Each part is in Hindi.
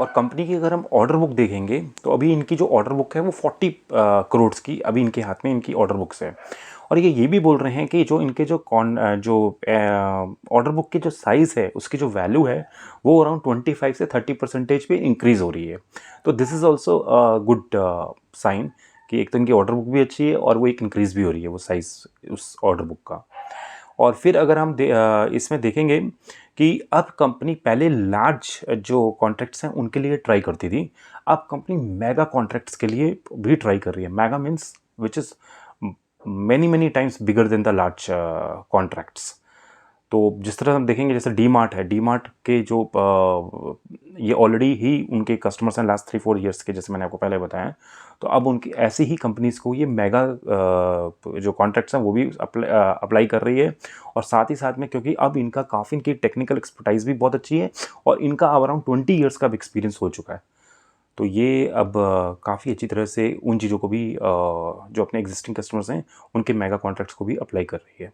और कंपनी की अगर हम ऑर्डर बुक देखेंगे तो अभी इनकी जो ऑर्डर बुक है वो 40 करोड़ की अभी इनके हाथ में इनकी ऑर्डर बुक्स है। और ये भी बोल रहे हैं कि जो इनके जो ऑर्डर बुक की जो साइज़ है उसकी जो वैल्यू है वो अराउंड 25 से 30% पे इंक्रीज़ हो रही है। तो this is also good sign कि एक तो इनकी ऑर्डर बुक भी अच्छी है और वो एक इंक्रीज़ भी हो रही है वो साइज़ उस ऑर्डर बुक का। और फिर अगर हम इसमें देखेंगे कि अब कंपनी पहले लार्ज जो कॉन्ट्रैक्ट्स हैं उनके लिए ट्राई करती थी, अब कंपनी मेगा कॉन्ट्रैक्ट्स के लिए भी ट्राई कर रही है। Mega means which is many times bigger than the large contracts. तो जिस तरह हम देखेंगे जैसे डी मार्ट है, डी मार्ट के जो ये ऑलरेडी ही उनके कस्टमर्स हैं लास्ट 3-4 ईयर्स के, जैसे मैंने आपको पहले बताया। तो अब उनकी ऐसी ही कंपनीज़ को ये मेगा जो कॉन्ट्रैक्ट्स हैं वो भी अप्लाई कर रही है। और साथ ही साथ में क्योंकि अब इनका काफ़ी इनकी टेक्निकल एक्सपर्टाइज भी बहुत अच्छी है और इनका अब अराउंड 20 ईयर्स का भी एक्सपीरियंस हो चुका है। तो ये अब काफ़ी अच्छी तरह से उन चीज़ों को भी जो अपने एग्जिस्टिंग कस्टमर्स हैं उनके मेगा कॉन्ट्रैक्ट्स को भी अप्लाई कर रही है।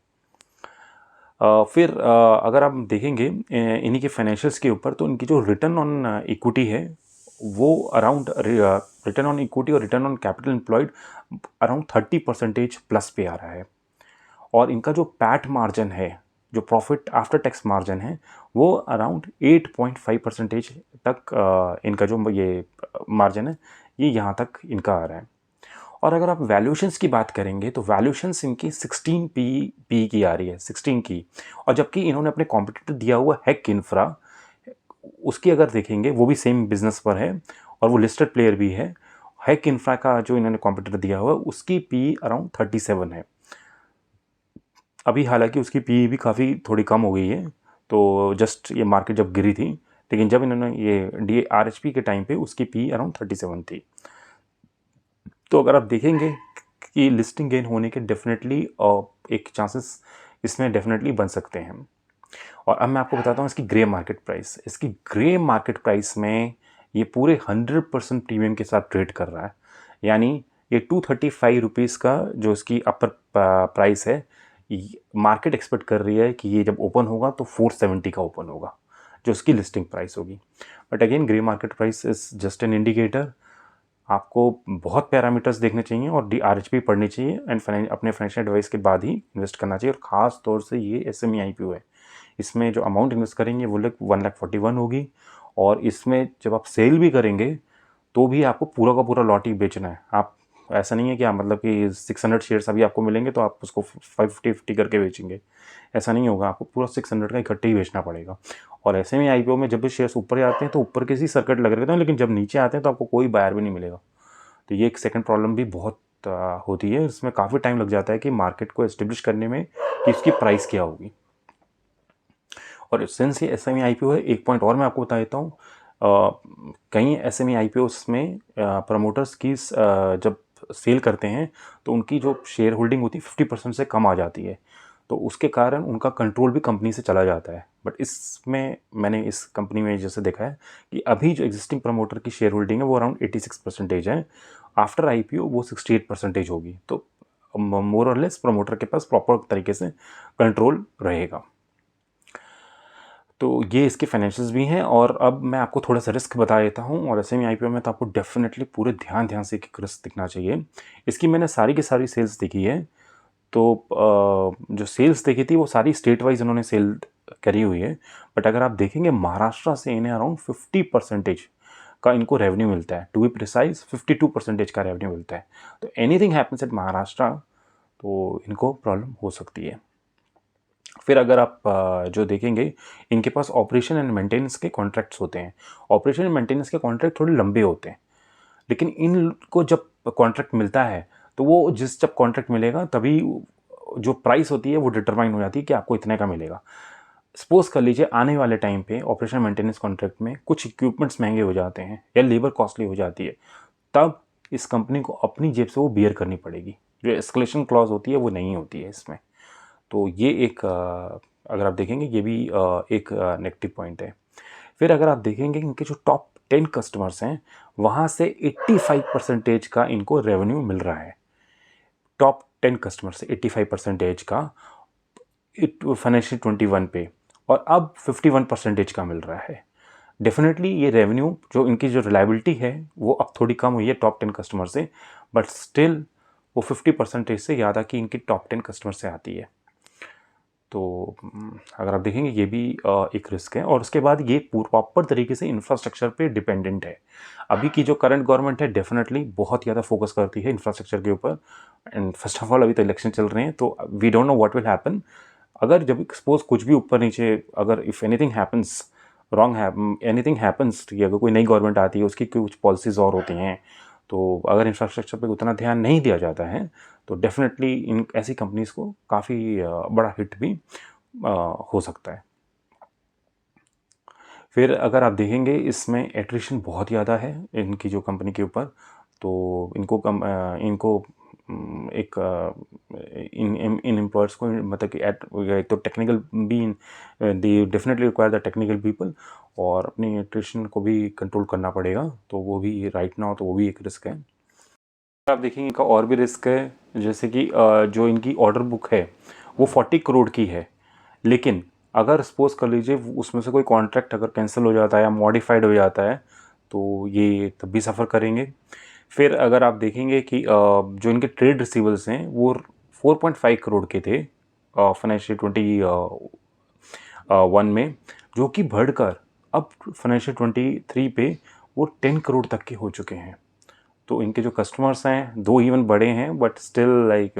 फिर अगर आप देखेंगे इन्हीं के फाइनेंशियल्स के ऊपर तो इनकी जो रिटर्न ऑन इक्विटी है वो अराउंड रिटर्न ऑन इक्विटी और return on capital employed around 30% plus पे आ रहा है। और इनका जो पैट मार्जिन है, जो प्रॉफिट आफ्टर टैक्स मार्जिन है, वो अराउंड 8.5% तक इनका जो ये मार्जिन है ये यहाँ तक इनका आ रहा है। और अगर आप वैल्यूएशंस की बात करेंगे तो वैल्यूएशंस इनकी 16 पी की आ रही है, 16 की। और जबकि इन्होंने अपने कॉम्पिटिटर दिया हुआ हैक इंफ्रा, उसकी अगर देखेंगे वो भी सेम बिजनेस पर है और वो लिस्टेड प्लेयर भी है। हैक इंफ्रा का जो इन्होंने कॉम्पिटिटर दिया हुआ है उसकी पी अराउंड 37 है। अभी हालांकि उसकी पी भी काफ़ी थोड़ी कम हो गई है, तो जस्ट ये मार्केट जब गिरी थी, लेकिन जब इन्होंने ये DRHP के टाइम पे उसकी पी अराउंड 37 थी। तो अगर आप देखेंगे कि लिस्टिंग गेन होने के डेफिनेटली एक चांसेस इसमें डेफिनेटली बन सकते हैं। और अब मैं आपको बताता हूँ इसकी ग्रे मार्केट प्राइस। इसकी ग्रे मार्केट प्राइस में ये पूरे 100% प्रीमियम के साथ ट्रेड कर रहा है। यानी ये 235 रुपीज़ का जो इसकी अपर प्राइस है, मार्केट एक्सपेक्ट कर रही है कि ये जब ओपन होगा तो 470 का ओपन होगा जो इसकी लिस्टिंग प्राइस होगी। But again grey market price is just an indicator. आपको बहुत पैरामीटर्स देखने चाहिए और DRHP पढ़नी चाहिए एंड अपने फाइनेंशियल एडवाइस के बाद ही इन्वेस्ट करना चाहिए। और ख़ास तौर से ये SME IPO है, इसमें जो अमाउंट इन्वेस्ट करेंगे वो 1,41,000 होगी। और इसमें जब आप सेल भी करेंगे तो भी आपको पूरा का पूरा लॉट ही बेचना है। आप ऐसा नहीं है कि आप मतलब कि 600 शेयर्स अभी आपको मिलेंगे तो आप उसको 550 करके बेचेंगे, ऐसा नहीं होगा। आपको पूरा 600 का इकट्ठे ही बेचना पड़ेगा। और ऐसे में IPO में जब भी शेयर्स ऊपर आते हैं तो ऊपर के सी सर्किट लग रहते हैं, लेकिन जब नीचे आते हैं तो आपको कोई बायर भी नहीं मिलेगा। तो ये एक सेकंड प्रॉब्लम भी बहुत होती है। इसमें काफ़ी टाइम लग जाता है कि मार्केट को एस्टेब्लिश करने में कि इसकी प्राइस क्या होगी। और सिंस ये SME IPO है, एक पॉइंट और मैं आपको बता देता हूँ। कई SME IPOs में प्रमोटर्स की जब सेल करते हैं तो उनकी जो शेयर होल्डिंग होती है 50% से कम आ जाती है, तो उसके कारण उनका कंट्रोल भी कंपनी से चला जाता है। बट इसमें मैंने इस कंपनी में जैसे देखा है कि अभी जो एग्जिस्टिंग प्रमोटर की शेयर होल्डिंग है वो अराउंड 86% है। आफ्टर IPO वो 68% होगी। तो मोर और लेस प्रमोटर के पास प्रॉपर तरीके से कंट्रोल रहेगा। तो ये इसके फाइनेंशियल्स भी हैं। और अब मैं आपको थोड़ा सा रिस्क बता देता हूँ। और SME IPO में तो आपको डेफिनेटली पूरे ध्यान से एक रिस्क दिखना चाहिए। इसकी मैंने सारी की सारी सेल्स देखी है। तो जो सेल्स देखी थी वो सारी स्टेट वाइज उन्होंने सेल करी हुई है। बट अगर आप देखेंगे महाराष्ट्र से इन्हें अराउंड 50% का इनको रेवेन्यू मिलता है। टू बी प्रिसाइज 52% का रेवेन्यू मिलता है। तो एनीथिंग हैपन्स एट महाराष्ट्र तो इनको प्रॉब्लम हो सकती है। फिर अगर आप जो देखेंगे इनके पास ऑपरेशन एंड मेंटेनेंस के कॉन्ट्रैक्ट्स होते हैं। ऑपरेशन एंड मेंटेनेंस के कॉन्ट्रैक्ट थोड़े लंबे होते हैं, लेकिन इनको जब कॉन्ट्रैक्ट मिलता है तो वो जब कॉन्ट्रैक्ट मिलेगा तभी जो प्राइस होती है वो डिटरमाइन हो जाती है कि आपको इतने का मिलेगा। सपोज कर लीजिए आने वाले टाइम पे ऑपरेशन मेंटेनेंस कॉन्ट्रैक्ट में कुछ इक्विपमेंट्स महंगे हो जाते हैं या लेबर कॉस्टली हो जाती है, तब इस कंपनी को अपनी जेब से वो बियर करनी पड़ेगी। जो एस्केलेशन क्लॉज होती है वो नहीं होती है इसमें। तो ये एक अगर आप देखेंगे ये भी एक नेगेटिव पॉइंट है। फिर अगर आप देखेंगे इनके जो टॉप 10 कस्टमर्स हैं वहाँ से 85% का इनको रेवेन्यू मिल रहा है। टॉप 10 कस्टमर से 85% का फाइनेंशियल 21 पे, और अब 51% का मिल रहा है। डेफिनेटली ये रेवेन्यू जो इनकी जो रिलायबिलिटी है वो अब थोड़ी कम हुई है टॉप 10 कस्टमर से, बट स्टिल वो 50% से ज़्यादा की इनकी टॉप 10 कस्टमर से आती है। तो अगर आप देखेंगे ये भी एक रिस्क है। और उसके बाद ये प्रॉपर तरीके से इंफ्रास्ट्रक्चर पे डिपेंडेंट है। अभी की जो करंट गवर्नमेंट है डेफिनेटली बहुत ज़्यादा फोकस करती है इंफ्रास्ट्रक्चर के ऊपर। एंड फर्स्ट ऑफ ऑल अभी तो इलेक्शन चल रहे हैं, तो we don't know what will happen. अगर जब सपोज कुछ भी ऊपर नीचे, अगर इफ़ एनीथिंग हैपन्स रॉन्ग है, एनीथिंग हैपन्स, अगर कोई नई गवर्नमेंट आती है उसकी कुछ पॉलिसीज़ और होती हैं, तो अगर इंफ्रास्ट्रक्चर पे उतना ध्यान नहीं दिया जाता है तो डेफिनेटली इन ऐसी कंपनीज़ को काफ़ी बड़ा हिट भी हो सकता है। फिर अगर आप देखेंगे इसमें एट्रिशन बहुत ज़्यादा है इनकी जो कंपनी के ऊपर, तो इनको एक इन एम्प्लॉयर्स को मतलब कि एक तो टेक्निकल भी they definitely require the technical people, और अपनी एट्रिशन को भी कंट्रोल करना पड़ेगा, तो वो भी राइट नाउ तो वो भी एक रिस्क है। आप देखेंगे इनका और भी रिस्क है, जैसे कि जो इनकी ऑर्डर बुक है वो 40 करोड़ की है, लेकिन अगर सपोज कर लीजिए उसमें से कोई कॉन्ट्रैक्ट अगर कैंसिल हो जाता है या मॉडिफाइड हो जाता है तो ये तब भी सफ़र करेंगे। फिर अगर आप देखेंगे कि जो इनके ट्रेड रिसीवर्स हैं वो 4.5 करोड़ के थे फाइनेंशियल 21 में, जो कि बढ़कर अब फाइनेंशियल 23 पे वो 10 करोड़ तक के हो चुके हैं। तो इनके जो कस्टमर्स हैं दो इवन बड़े हैं, बट स्टिल लाइक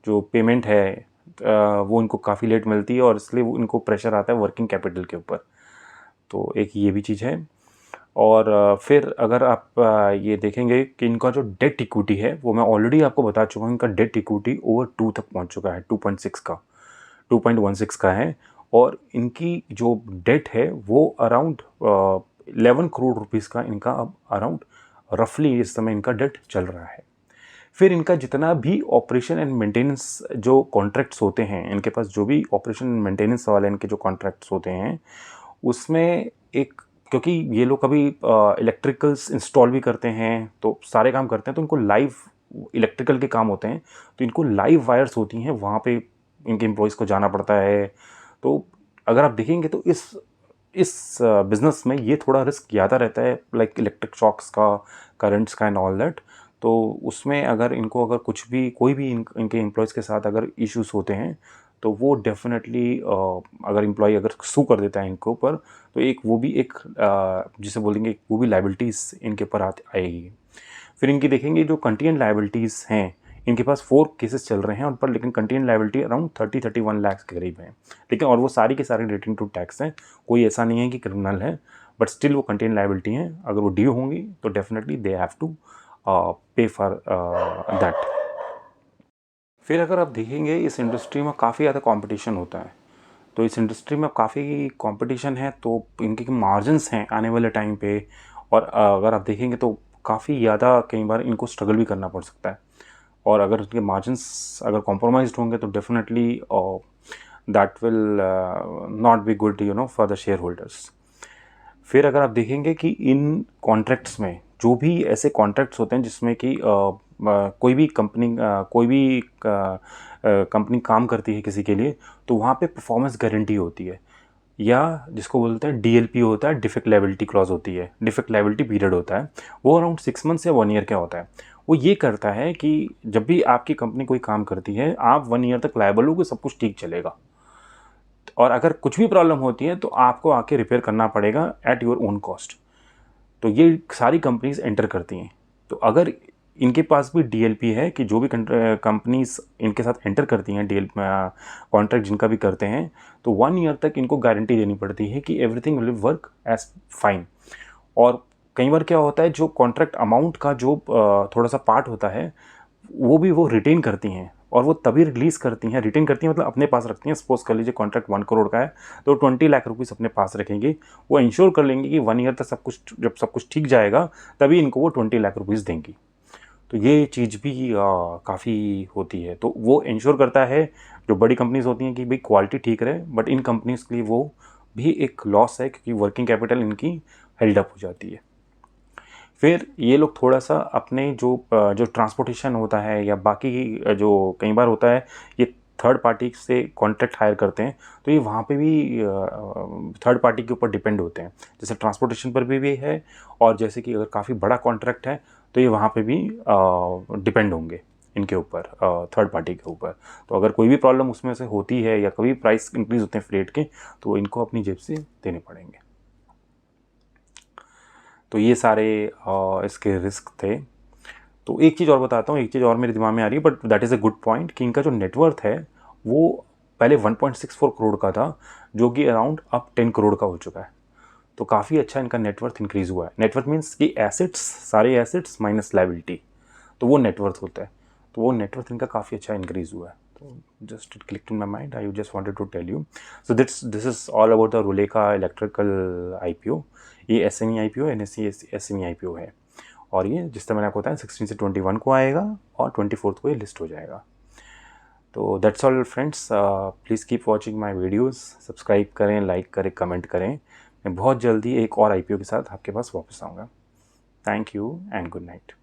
जो पेमेंट है वो इनको काफ़ी लेट मिलती है, और इसलिए वो इनको प्रेशर आता है वर्किंग कैपिटल के ऊपर। तो एक ये भी चीज़ है। और फिर अगर आप ये देखेंगे कि इनका जो डेट इक्विटी है वो मैं ऑलरेडी आपको बता चुका हूँ, इनका डेट इक्विटी ओवर 2 तक पहुँच चुका है, 2.16 का है। और इनकी जो डेट है वो अराउंड 11 करोड़ रुपीज़ का इनका अब अराउंड रफली इस समय इनका डेट चल रहा है। फिर इनका जितना भी ऑपरेशन एंड मेंटेनेंस जो कॉन्ट्रैक्ट्स होते हैं, इनके पास जो भी ऑपरेशन एंड मेंटेनेंस वाले इनके जो कॉन्ट्रैक्ट्स होते हैं उसमें एक, क्योंकि ये लोग कभी इलेक्ट्रिकल्स इंस्टॉल भी करते हैं तो सारे काम करते हैं, तो इनको लाइव इलेक्ट्रिकल के काम होते हैं, तो इनको लाइव वायर्स होती हैं वहाँ पे इनके एम्प्लॉयज़ को जाना पड़ता है। तो अगर आप देखेंगे तो इस बिज़नेस में ये थोड़ा रिस्क ज़्यादा रहता है, लाइक इलेक्ट्रिक शॉक्स का, करंट्स का एंड ऑल दैट। तो उसमें अगर इनको अगर कुछ भी कोई भी इनके एम्प्लॉयज़ के साथ अगर इश्यूज़ होते हैं तो वो डेफिनेटली अगर एम्प्लॉय अगर सू कर देता है इनके ऊपर, तो एक वो भी एक जिसे बोलेंगे वो भी लाइबिलिटीज़ इनके ऊपर आएगी। फिर इनकी देखेंगे जो कंटिजेंट लाइबिलिटीज़ हैं, इनके पास 4 केसेस चल रहे हैं उन पर, लेकिन कंटिजेंट लाइबिलिटी अराउंड 30-31 लाख के करीब है, लेकिन और वो सारी के सारे रिलेटिंग टू टैक्स हैं, कोई ऐसा नहीं है कि क्रिमिनल है, बट स्टिल वो कंटिजेंट लाइबिलिटी हैं। अगर वो ड्यू होंगी तो डेफिनेटली दे हैव टू पे फॉर दैट। फिर अगर आप देखेंगे इस इंडस्ट्री में काफ़ी ज़्यादा कंपटीशन होता है, तो इस इंडस्ट्री में काफ़ी कंपटीशन है, तो इनके मार्जिन्स हैं आने वाले टाइम पे, और अगर आप देखेंगे तो काफ़ी ज़्यादा कई बार इनको स्ट्रगल भी करना पड़ सकता है, और अगर उनके मार्जिन्स अगर कॉम्प्रोमाइज़्ड होंगे तो definitely that will not be good for the share holders. फिर अगर आप देखेंगे कि इन कॉन्ट्रैक्ट्स में जो भी ऐसे कॉन्ट्रैक्ट्स होते हैं जिसमें कि कोई भी कंपनी काम करती है किसी के लिए, तो वहाँ पे परफॉर्मेंस गारंटी होती है, या जिसको बोलते हैं डीएलपी होता है, डिफेक्ट लायबिलिटी क्लॉज होती है, डिफेक्ट लायबिलिटी पीरियड होता है, वो अराउंड 6 मंथ्स या 1 ईयर का होता है। वो ये करता है कि जब भी आपकी कंपनी कोई काम करती है आप 1 ईयर तक लायबल हो कि सब कुछ ठीक चलेगा, और अगर कुछ भी प्रॉब्लम होती है तो आपको आके रिपेयर करना पड़ेगा एट योर ओन कॉस्ट। तो ये सारी कंपनीज एंटर करती हैं। तो अगर इनके पास भी डीएलपी है कि जो भी कंपनीज इनके साथ एंटर करती हैं डीएल कॉन्ट्रैक्ट जिनका भी करते हैं, तो 1 ईयर तक इनको गारंटी देनी पड़ती है कि everything will work as fine. और कई बार क्या होता है जो कॉन्ट्रैक्ट अमाउंट का जो थोड़ा सा पार्ट होता है वो भी वो रिटेन करती हैं, और वो तभी रिलीज़ करती हैं, रिटेन करती हैं मतलब अपने पास रखती हैं। सपोज कर लीजिए कॉन्ट्रैक्ट 1 करोड़ का है तो 20 लाख रुपीज़ अपने पास रखेंगी, वो इंश्योर कर लेंगे कि 1 ईयर तक जब सब कुछ ठीक जाएगा तभी इनको वो 20 लाख रुपीज़ देंगी। तो ये चीज़ भी काफ़ी होती है, तो वो इंश्योर करता है जो बड़ी कंपनीज़ होती हैं कि भाई क्वालिटी ठीक रहे, बट इन कंपनीज़ के लिए वो भी एक लॉस है क्योंकि वर्किंग कैपिटल इनकी हेल्ड अप हो जाती है। फिर ये लोग थोड़ा-सा अपने जो ट्रांसपोर्टेशन होता है या बाकी जो कई बार होता है, ये थर्ड पार्टी से कॉन्ट्रैक्ट हायर करते हैं तो ये वहाँ पे भी थर्ड पार्टी के ऊपर डिपेंड होते हैं। जैसे ट्रांसपोर्टेशन पर भी है, और जैसे कि अगर काफ़ी बड़ा कॉन्ट्रैक्ट है तो ये वहाँ पे भी डिपेंड होंगे इनके ऊपर, थर्ड पार्टी के ऊपर। तो अगर कोई भी प्रॉब्लम उसमें से होती है या कभी प्राइस इंक्रीज होते हैं फ्रेट के, तो इनको अपनी जेब से देने पड़ेंगे। तो ये सारे इसके रिस्क थे। तो एक चीज़ और बताता हूँ, एक चीज़ और मेरे दिमाग में आ रही है, but that is a good point, कि इनका जो नेटवर्थ है वो पहले 1.64 करोड़ का था, जो कि अराउंड अब 10 करोड़ का हो चुका है। तो काफ़ी अच्छा इनका नेटवर्थ इंक्रीज़ हुआ है। नेटवर्थ मीन्स कि एसेट्स, सारे एसेट्स माइनस लायबिलिटी, तो वो नेटवर्थ होता है। तो वो नेटवर्थ इनका काफ़ी अच्छा इंक्रीज़ हुआ है। तो just it clicked in my mind, I just wanted to tell you. So this is all about the Rulka electrical IPO। ये SME IPO, NSE SME IPO है, और ये जिस तरह मैंने आपको बताया 16 से 21 को आएगा और 24 को ये लिस्ट हो जाएगा। तो that's all friends, please keep watching my videos, subscribe करें, लाइक करें, कमेंट करें। मैं बहुत जल्दी एक और IPO के साथ आपके पास वापस आऊँगा। Thank you and good night.